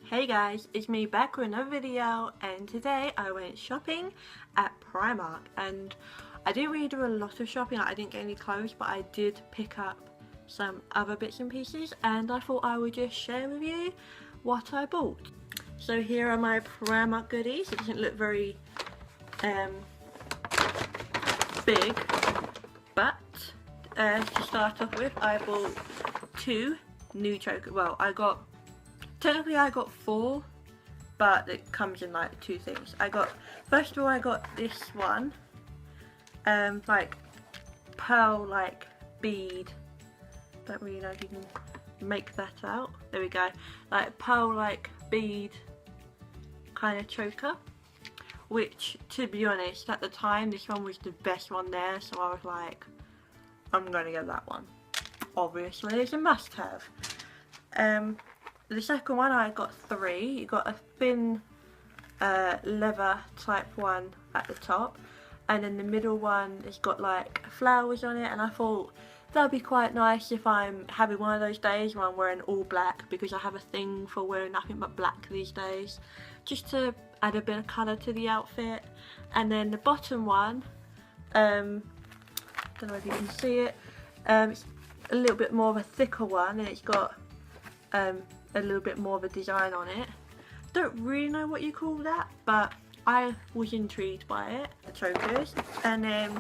Hey guys, it's me back with another video, and today I went shopping at Primark, and I didn't really do a lot of shopping. I didn't get any clothes, but I did pick up some other bits and pieces, and I thought I would just share with you what I bought. So here are my Primark goodies. It doesn't look very big, but to start off with, I bought two new chokers. Well, technically I got four, but it comes in like two things. First of all, I got this one, like pearl like bead. Don't really know if you can make that out. There we go. Like pearl like bead kind of choker, which to be honest, at the time this one was the best one there, so I was like, I'm gonna get that one. Obviously it's a must have. The second one, I got three. You got a thin leather type one at the top, and then the middle one has got like flowers on it, and I thought that'd be quite nice if I'm having one of those days where I'm wearing all black, because I have a thing for wearing nothing but black these days, just to add a bit of colour to the outfit. And then the bottom one, don't know if you can see it, it's a little bit more of a thicker one, and it's got a little bit more of a design on it. Don't really know what you call that, but I was intrigued by it. The chokers. And then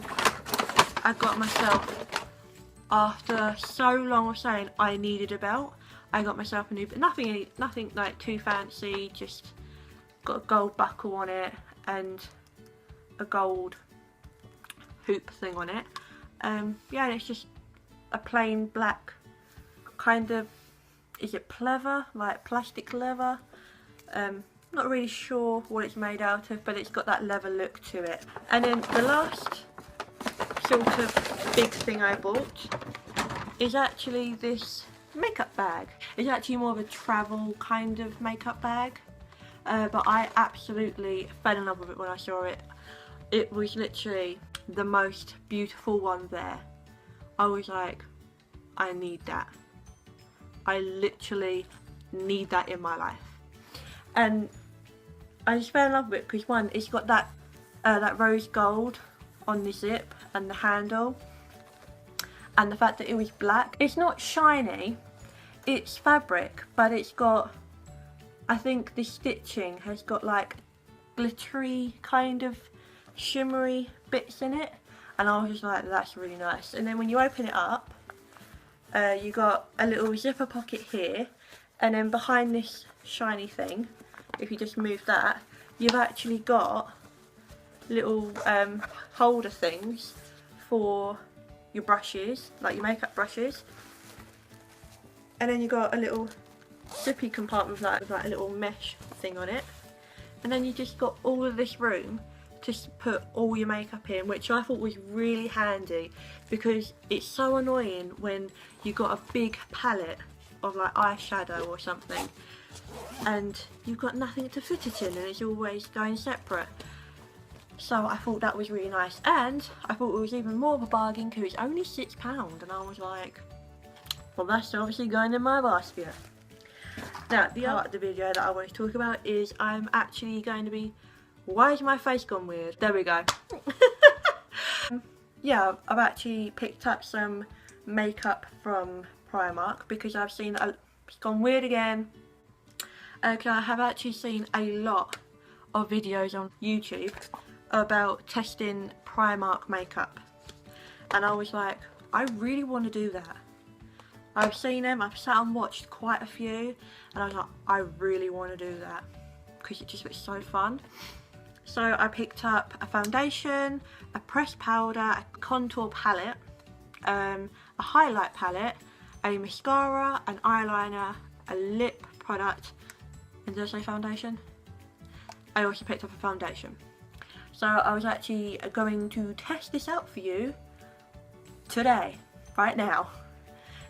I got myself, after so long of saying I needed a belt, I got myself a new, nothing like too fancy, just got a gold buckle on it and a gold hoop thing on it. Yeah, and it's just a plain black kind of, is it pleather, like plastic leather? Not really sure what it's made out of, but it's got that leather look to it. And then the last sort of big thing I bought is actually this makeup bag. It's actually more of a travel kind of makeup bag, but I absolutely fell in love with it when I saw it. It was literally the most beautiful one there. I was like, I need that. I literally need that in my life. And I just fell in love with it because, one, it's got that rose gold on the zip and the handle, and the fact that it was black. It's not shiny, it's fabric, but it's got, I think the stitching has got like glittery kind of shimmery bits in it, and I was just like, that's really nice. And then when you open it up, you got a little zipper pocket here, and then behind this shiny thing, if you just move that, you've actually got little holder things for your brushes, like your makeup brushes. And then you got a little zippy compartment with like a little mesh thing on it, and then you just got all of this room to put all your makeup in, which I thought was really handy, because it's so annoying when you got a big palette of like eyeshadow or something and you've got nothing to fit it in, and it's always going separate. So I thought that was really nice, and I thought it was even more of a bargain because it's only £6, and I was like, well, that's obviously going in my basket. Now, the other part of the video that I want to talk about is I'm actually going to be, why is my face gone weird? There we go. Yeah, I've actually picked up some makeup from Primark because I've seen it's gone weird again. Okay, I have actually seen a lot of videos on YouTube about testing Primark makeup, and I was like, I really want to do that. I've seen them, I've sat and watched quite a few, and I was like, I really want to do that because it just looks so fun. So I picked up a foundation, a pressed powder, a contour palette, a highlight palette, a mascara, an eyeliner, a lip product, and did I say foundation? I also picked up a foundation. So I was actually going to test this out for you today, right now.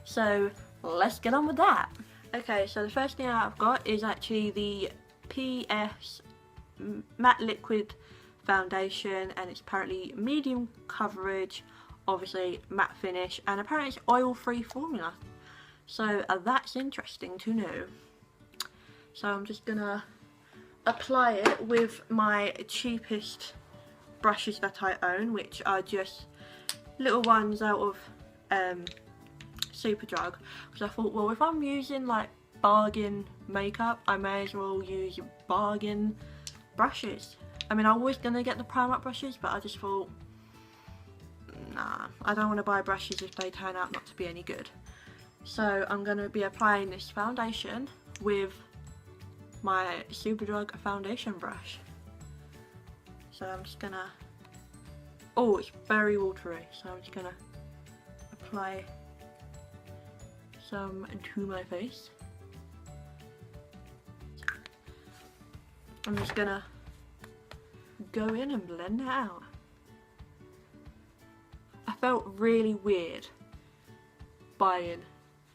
So let's get on with that. Okay, so the first thing I've got is actually the PS Matte Liquid Foundation, and it's apparently medium coverage, obviously matte finish, and apparently it's oil-free formula. So that's interesting to know. So I'm just gonna apply it with my cheapest brushes that I own, which are just little ones out of Superdrug, because I thought, well, if I'm using like bargain makeup, I may as well use bargain brushes. I mean, I was gonna get the Primark brushes, but I just thought, nah, I don't want to buy brushes if they turn out not to be any good. So I'm gonna be applying this foundation with my Superdrug foundation brush. So I'm just gonna, oh, it's very watery, so I'm just gonna apply some to my face. I'm just gonna go in and blend it out. I felt really weird buying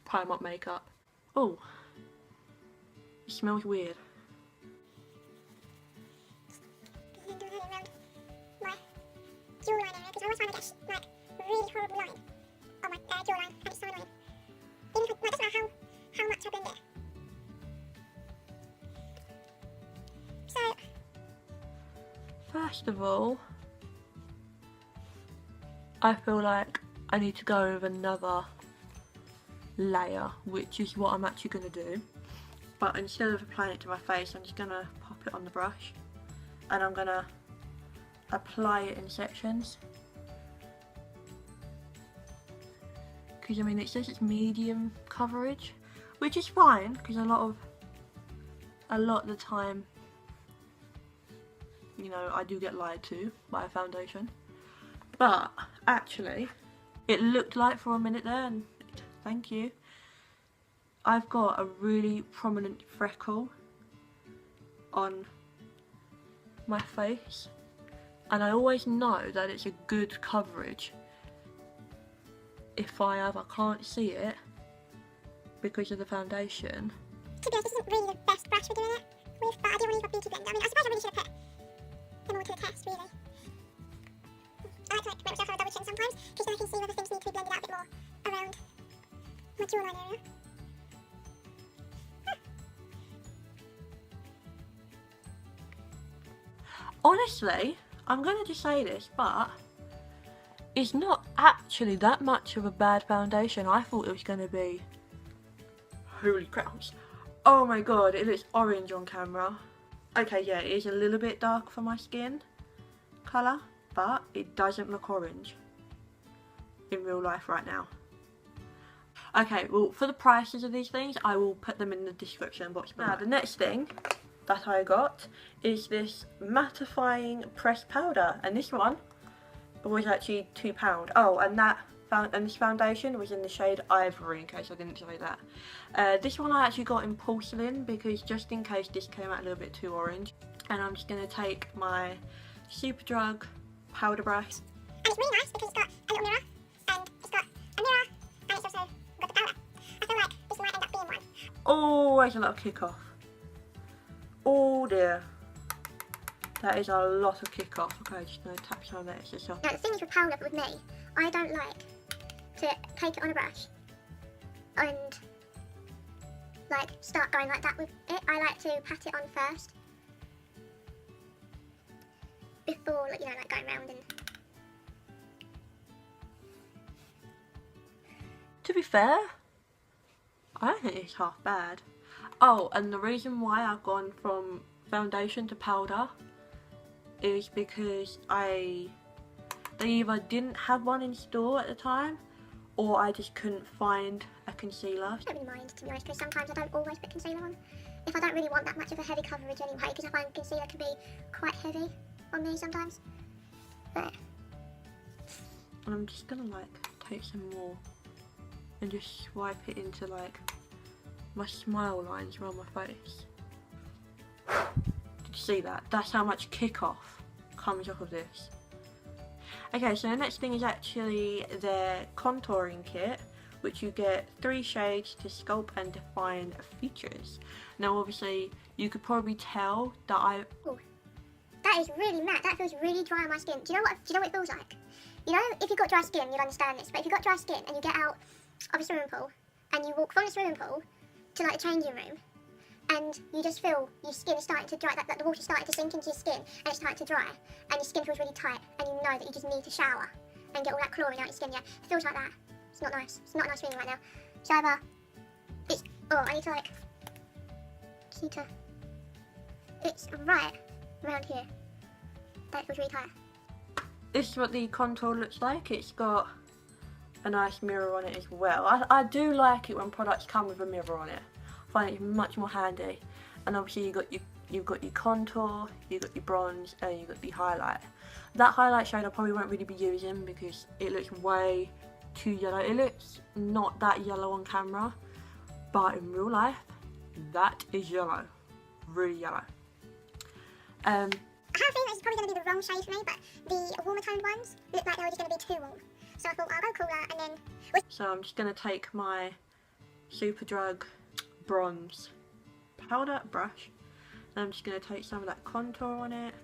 Primark makeup. Oh, it smells weird. Around my jawline area, because I always find I get like really horrible line on my jawline, and it's so annoying. Even if it doesn't matter how much I blend it. So, first of all, I feel like I need to go with another layer, which is what I'm actually going to do. But instead of applying it to my face, I'm just going to pop it on the brush, and I'm going to apply it in sections. Because I mean, it says it's medium coverage, which is fine, because a lot of the time, you know, I do get lied to by a foundation. But actually, it looked like for a minute there, and thank you, I've got a really prominent freckle on my face, and I always know that it's a good coverage if I ever can't see it because of the foundation. to be honest, this isn't really the best brush for doing it with, but I do want to use my beauty blender. I mean, I suppose I really should have put them all to the test, really. I like to make myself have a double chin sometimes, because then I can see whether things need to be blended out a bit more around my jawline area. Honestly, I'm going to just say this, but it's not actually that much of a bad foundation. I thought it was going to be... Holy crap. Oh my god, it looks orange on camera. Okay, yeah, it is a little bit dark for my skin colour, but it doesn't look orange in real life right now. Okay, well, for the prices of these things, I will put them in the description box below. Now, the next thing that I got is this mattifying pressed powder, and this one was actually £2. Oh, and this foundation was in the shade Ivory, in case I didn't say that. This one I actually got in porcelain, because just in case this came out a little bit too orange. And I'm just going to take my Superdrug powder brush. And it's really nice because it's got a little mirror, and it's got a mirror, and it's also got the powder. I feel like this might end up being one. Oh, there's a lot of kick off. Oh dear. That is a lot of kick off. Okay, just going to tap some of that extra stuff. Now the thing is with powder with me, I don't like to take it on a brush and like start going like that with it. I like to pat it on first before, like, you know, like going round and... To be fair, I don't think it's half bad. Oh, and the reason why I've gone from foundation to powder is because they either didn't have one in store at the time, or I just couldn't find a concealer. I don't really mind, to be honest, because sometimes I don't always put concealer on if I don't really want that much of a heavy coverage anyway, because I find concealer can be quite heavy on me sometimes. But And I'm just gonna like take some more and just swipe it into like my smile lines around my face. Did you see that? That's how much kick off comes off of this. Okay, so the next thing is actually their contouring kit, which you get 3 shades to sculpt and define features. Now obviously you could probably tell that ooh, that is really matte. That feels really dry on my skin. Do you know what it feels like? You know, if you've got dry skin, you'll understand this. But if you've got dry skin and you get out of a swimming pool and you walk from the swimming pool to like a changing room, and you just feel your skin is starting to dry, like the water starting to sink into your skin, and it's starting to dry, and your skin feels really tight, and you know that you just need to shower and get all that chlorine out your skin. Yeah, it feels like that. It's not nice. It's not a nice feeling right now. So either it's, oh, I need to like, just need to, it's right around here. That feels really tight. This is what the contour looks like. It's got a nice mirror on it as well. I do like it when products come with a mirror on it. I find it much more handy. And obviously you've got your contour, you've got your bronze, and you've got the highlight. That highlight shade I probably won't really be using because it looks way too yellow. It looks not that yellow on camera, but in real life, that is yellow. Really yellow. I have a feeling this is probably going to be the wrong shade for me, but the warmer toned ones look like they were just going to be too warm. So I thought I'll go cooler and then... So I'm just going to take my Superdrug bronze powder brush and I'm just going to take some of that contour on it.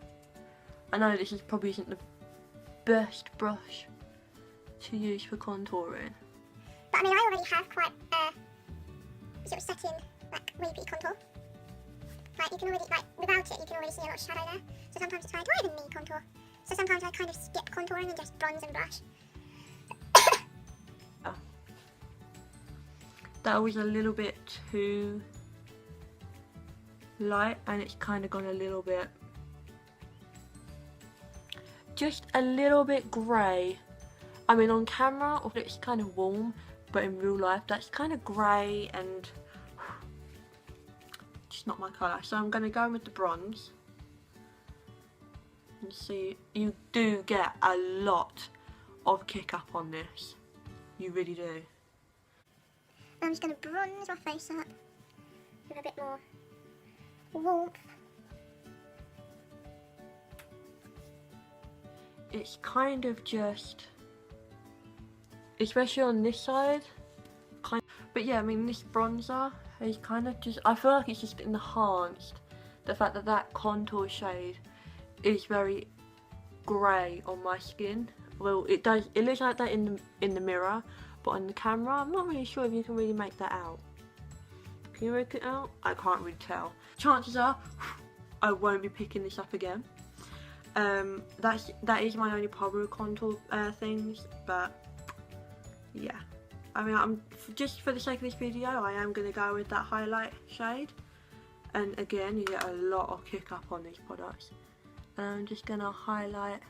I know this is probably isn't the best brush to use for contouring. But I mean, I already have quite sort of set in, like, wavy contour. Like, you can already, like, without it, you can already see a lot of shadow there. So sometimes it's like, do I even need contour? So sometimes I kind of skip contouring and just bronze and brush. Oh. That was a little bit too light and it's kind of gone a little bit, just a little bit grey. I mean, on camera it's kind of warm, but in real life that's kind of grey and just not my colour. So I'm going to go with the bronze and see. You do get a lot of kick up on this, you really do. I'm just going to bronze my face up with a bit more warmth. It's kind of just, especially on this side, but yeah, I mean, this bronzer is kind of just, I feel like it's just enhanced the fact that that contour shade is very grey on my skin. Well, it looks like that in the mirror, but on the camera I'm not really sure if you can really make that out. Can you make it out? I can't really tell. Chances are I won't be picking this up again. That is my only problem with contour things, but yeah. I mean, just for the sake of this video, I am going to go with that highlight shade. And again, you get a lot of kick up on these products. And I'm just going to highlight.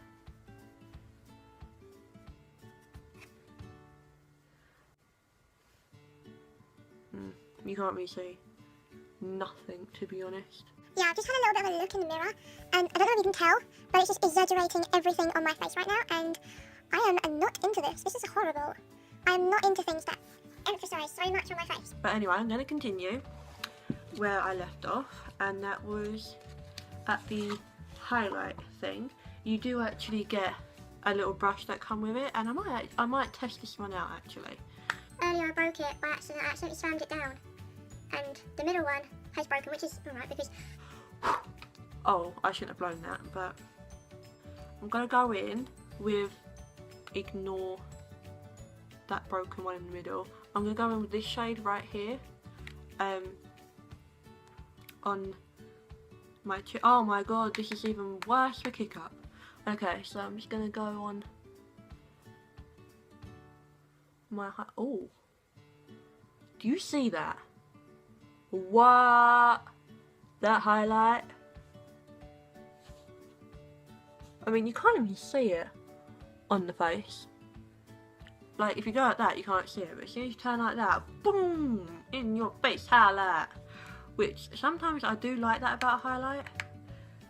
You can't really see nothing, to be honest. Yeah, I've just had a little bit of a look in the mirror, and I don't know if you can tell, but it's just exaggerating everything on my face right now, and I am not into this. This is horrible. I am not into things that emphasise so much on my face. But anyway, I'm going to continue where I left off, and that was at the highlight thing. You do actually get a little brush that come with it, and I might test this one out actually. Earlier I broke it by accident. I accidentally slammed it down, and the middle one has broken, which is alright because... Oh, I shouldn't have blown that, but I'm going to go in with, ignore that broken one in the middle. I'm going to go in with this shade right here, on my chin. Oh my god, this is even worse for kick up. Okay, so I'm just going to go on my, oh, do you see that? What? That highlight? I mean, you can't even see it on the face. Like, if you go like that, you can't see it, but as soon as you turn like that, boom, in your face highlight. Which, sometimes I do like that about a highlight,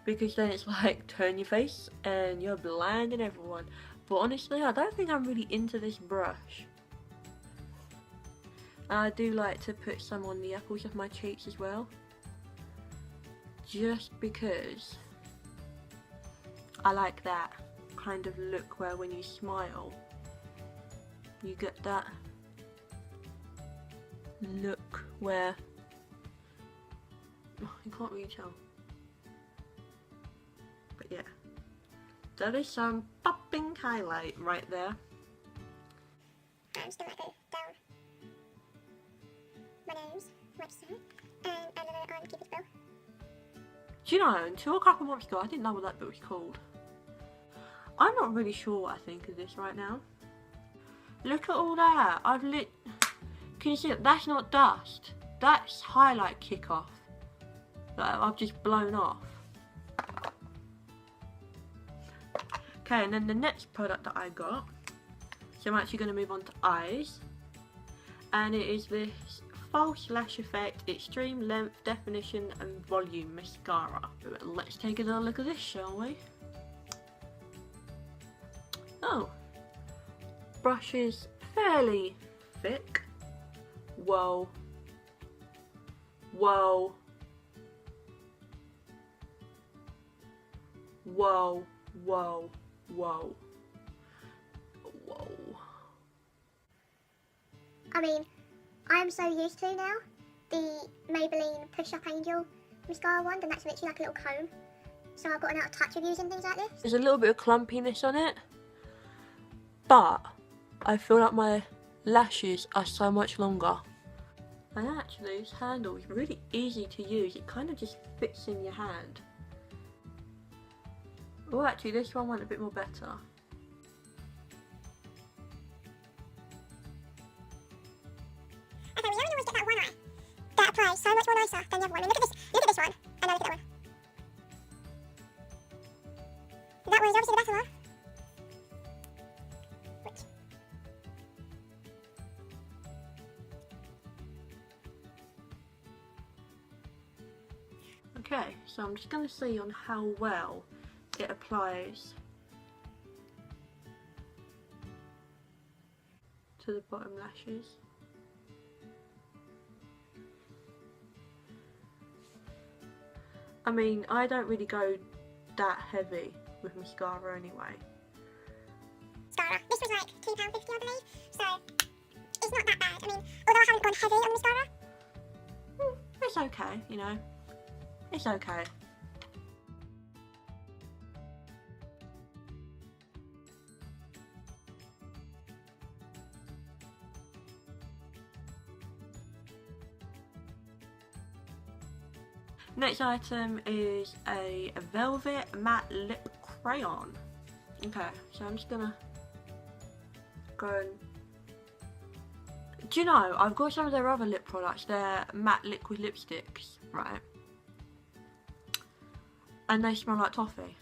because then it's like, turn your face, and you're blinding everyone. But honestly, I don't think I'm really into this brush. And I do like to put some on the apples of my cheeks as well. Just because I like that kind of look where when you smile, you get that look where, oh, you can't really tell. But yeah, that is some popping highlight right there. I'm just going to go down my nose, like so, and I'm going to keep Do you know, until a couple months ago I didn't know what that bit was called. I'm not really sure what I think of this right now. Look at all that. Can you see it? That's not dust. That's highlight kick off. Like I've just blown off. Okay, and then the next product that I got. So I'm actually going to move on to eyes. And it is this False Lash Effect Extreme Length, Definition and Volume Mascara. Let's take a little look at this, shall we? Oh. Brush is fairly thick. Whoa. Whoa. Whoa. Whoa. Whoa. Whoa. I mean, I'm so used to now the Maybelline Push Up Angel mascara wand, and that's literally like a little comb. So I've gotten out of touch with using things like this. There's a little bit of clumpiness on it, but I feel like my lashes are so much longer. And actually this handle is really easy to use. It kind of just fits in your hand. Oh, actually this one went a bit more better. Okay, we only always get that one eye that applies so much more nicer than the other one. I mean, look at this one, and now look at that one. That one is obviously the better one. Which? Okay, so I'm just going to see on how well it applies to the bottom lashes. I mean, I don't really go that heavy with mascara anyway. Mascara. This was like £2.50, I believe, so it's not that bad. I mean, although I haven't gone heavy on mascara. It's okay, you know. It's okay. Next item is a velvet matte lip crayon. Okay, so I'm just gonna go and... Do you know, I've got some of their other lip products, they're matte liquid lipsticks, right? And they smell like toffee.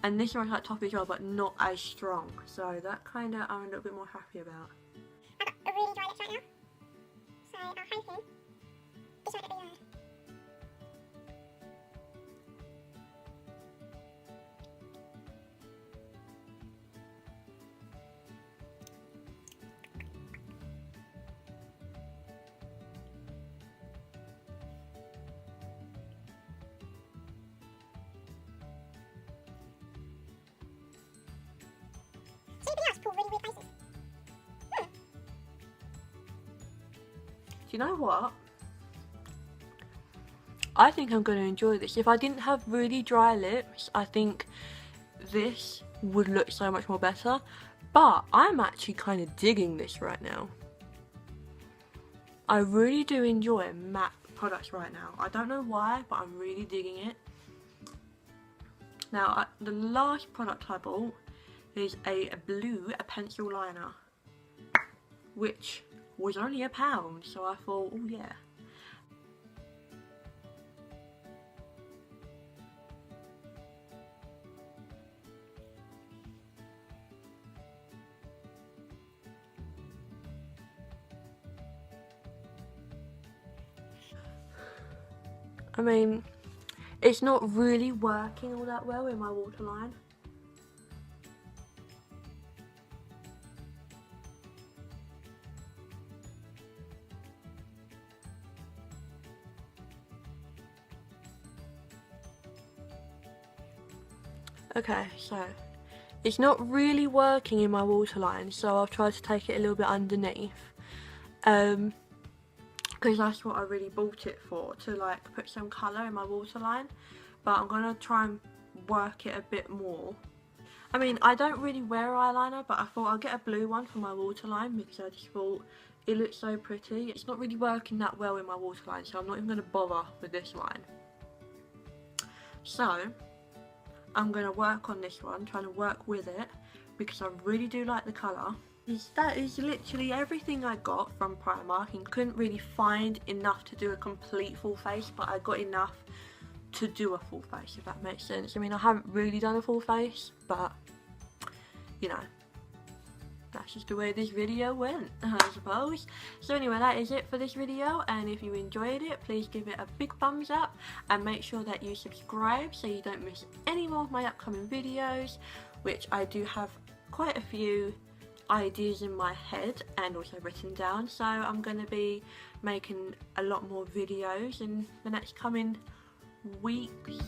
And this smells like toffee as well, but not as strong. So that kind of I'm a little bit more happy about. I've got a really dry lips right now, so I'm hoping this won't be bad. Everything else pulled really weird places. Do you know what? I think I'm going to enjoy this. If I didn't have really dry lips, I think this would look so much more better. But I'm actually kind of digging this right now. I really do enjoy matte products right now. I don't know why, but I'm really digging it. Now, the last product I bought is a blue pencil liner, which was only £1, so I thought, oh yeah. I mean, it's not really working all that well in my waterline. Okay, so it's not really working in my waterline, so I've tried to take it a little bit underneath. Because that's what I really bought it for, to like put some colour in my waterline. But I'm going to try and work it a bit more. I mean, I don't really wear eyeliner, but I thought I'll get a blue one for my waterline because I just thought it looks so pretty. It's not really working that well in my waterline, so I'm not even going to bother with this line. So I'm going to work on this one, trying to work with it, because I really do like the colour. That is literally everything I got from Primark, and couldn't really find enough to do a complete full face, but I got enough to do a full face, if that makes sense. I mean, I haven't really done a full face, but you know, that's just the way this video went, I suppose. So anyway, that is it for this video, and if you enjoyed it, please give it a big thumbs up and make sure that you subscribe so you don't miss any more of my upcoming videos, which I do have quite a few ideas in my head and also written down, so I'm going to be making a lot more videos in the next coming weeks.